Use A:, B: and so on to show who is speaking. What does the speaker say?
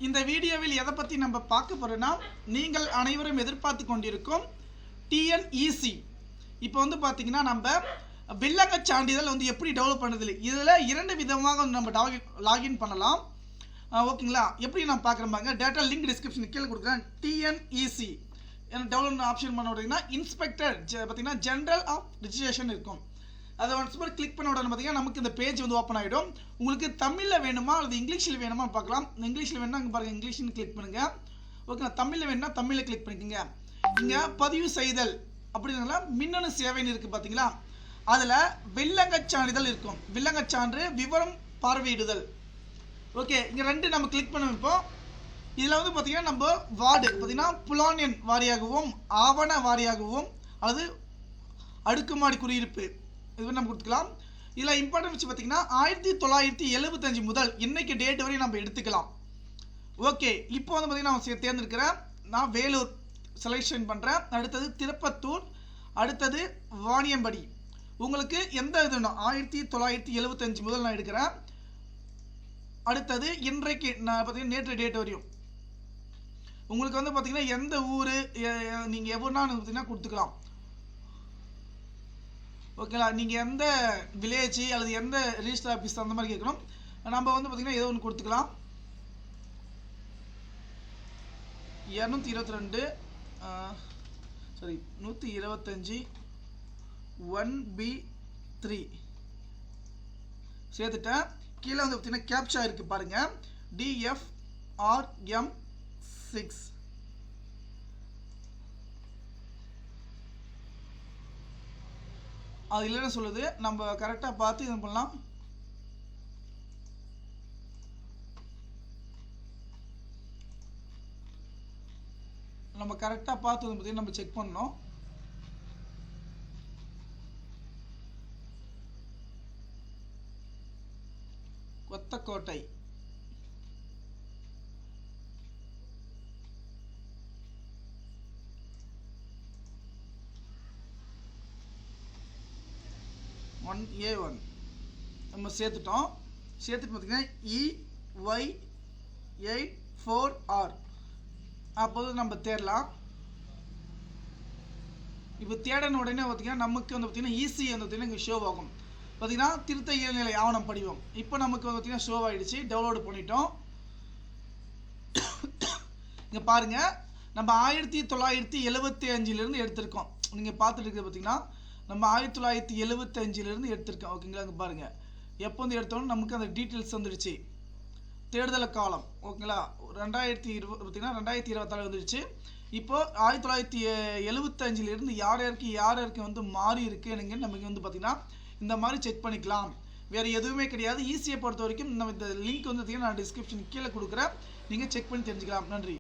A: இந்த வீடியோவில் எதை பற்றி நம்ம பார்க்க போகிறோன்னா, நீங்கள் அனைவரும் எதிர்பார்த்து கொண்டிருக்கும் டிஎன்இசி. இப்போ வந்து பார்த்தீங்கன்னா நம்ம வில்லங்க சான்றிதழ் வந்து எப்படி டெவலப் பண்ணுறது, இதில் 2 விதமாக நம்ம லாகின் பண்ணலாம். ஓகேங்களா? எப்படி நான் பார்க்குறேன் பாருங்க. டேட்டா லிங்க் டிஸ்கிரிப்ஷன் கீழே கொடுக்குறேன். டிஎன்இசி டெவலப் ஆப்ஷன் பண்ண உடனே இன்ஸ்பெக்டர் பார்த்தீங்கன்னா ஜென்ரல் ஆஃப் ரிஜிஸ்ட்ரேஷன் இருக்கும். அதை ஒன்ஸ் more கிளிக் பண்ண உடனே பார்த்தீங்கன்னா நமக்கு இந்த பேஜ் வந்து ஓப்பன் ஆகிடும். உங்களுக்கு தமிழில் வேணுமா அல்லது இங்கிலீஷில் வேணுமா பார்க்கலாம். இங்கிலீஷில் வேணும்னா இங்கே பாருங்கள், இங்கிலீஷ்னு கிளிக் பண்ணுங்கள். ஓகே, தமிழில் வேணும்னா தமிழில் கிளிக் பண்ணிக்கோங்க. இங்கே பதிவு செய்தல் அப்படின்னா மின்னணு சேவைன்னு இருக்குது பார்த்தீங்களா, அதில் வில்லங்கச் சான்றிதழ் இருக்கும். வில்லங்கச் சான்று விவரம் பார்வையிடுதல். ஓகே, இங்கே 2 நம்ம கிளிக் பண்ண வைப்போம். இதில் வந்து பார்த்தீங்கன்னா நம்ம வார்டு பார்த்தீங்கன்னா புலானியன் வாரியாகவும் ஆவண வாரியாகவும் அல்லது அடுக்குமாடி குடியிருப்பு இது நம்ம கொடுத்துக்கலாம். இதில் இம்பார்ட்டன்ட் வச்சு பார்த்தீங்கன்னா 1975 முதல் இன்னைக்கு டேட் வரையும் நம்ம எடுத்துக்கலாம். ஓகே, இப்போ வந்து பார்த்தீங்கன்னா நான் தேர்ந்தெடுக்கிறேன். நான் வேலூர் செலெக்ஷன் பண்ணுறேன். அடுத்தது திருப்பத்தூர், அடுத்தது வாணியம்படி. உங்களுக்கு எந்த இதுனா 1975 முதல் நான் எடுக்கிறேன். அடுத்தது இன்றைக்கு நான் பார்த்தீங்கன்னா நேற்று டேட் வரையும் உங்களுக்கு வந்து பார்த்தீங்கன்னா எந்த ஊர் நீங்கள் எவ்வளோனா பார்த்தீங்கன்னா கொடுத்துக்கலாம். ஓகேங்களா? நீங்கள் எந்த வில்லேஜ் அல்லது எந்த ரிஜிஸ்டர் ஆஃபீஸ் அந்த மாதிரி கேட்கணும். நம்ம வந்து பார்த்தீங்கன்னா ஏதோ ஒன்று கொடுத்துக்கலாம். 222 சாரி 125 1B3 சேர்த்துட்டேன். கீழே வந்து பார்த்தீங்கன்னா கேப்சா இருக்குது பாருங்கள், DFRM6. அது இல்லைன்னு சொல்லுது. நம்ம கரெக்டாக பார்த்து இது பண்ணலாம். நம்ம கரெக்டாக பார்த்து பார்த்தீங்கன்னா நம்ம செக் பண்ணோம். கொத்தக்கோட்டை A1 நம்ம சேர்த்துட்டோம். சேர்த்துட்டு பார்த்தீங்கன்னா EY84R அப்போது நம்ம தேடலாம். இப்போ தேடன உடனே பார்த்தீங்கன்னா நமக்கு வந்து பார்த்தீங்கன்னா ஈஸி வந்து பார்த்தீங்கன்னா இங்கே ஷோ ஆகும். பார்த்தீங்கன்னா திருத்த இயல்நிலை ஆவணம் படிவம் இப்போ நமக்கு வந்து பார்த்தீங்கன்னா ஷோ ஆகிடுச்சு. டவுன்லோடு பண்ணிட்டோம். இங்கே பாருங்கள், நம்ம 1975 எடுத்திருக்கோம். நீங்கள் பார்த்துட்டு இருக்கிறது பார்த்தீங்கன்னா நம்ம 1975 எடுத்திருக்கோம். ஓகேங்களா? அங்கே பாருங்கள், எப்போ வந்து எடுத்தோன்னு நமக்கு அந்த டீட்டெயில்ஸ் வந்துடுச்சு. தேடுதல் காலம் ஓகேங்களா 2020 பார்த்தீங்கன்னா 2024 வந்துடுச்சு. இப்போது 1975 யார் யாருக்கு வந்து மாறி இருக்குது எனக்கு நமக்கு வந்து பார்த்தீங்கன்னா இந்த மாதிரி செக் பண்ணிக்கலாம். வேறு எதுவுமே கிடையாது. ஈஸியை பொறுத்த வரைக்கும் நம்ம இந்த லிங்க் வந்து பார்த்தீங்கன்னா நான் டிஸ்கிரிப்ஷன் கீழே கொடுக்குறேன். நீங்கள் செக் பண்ணி தெரிஞ்சுக்கலாம். நன்றி.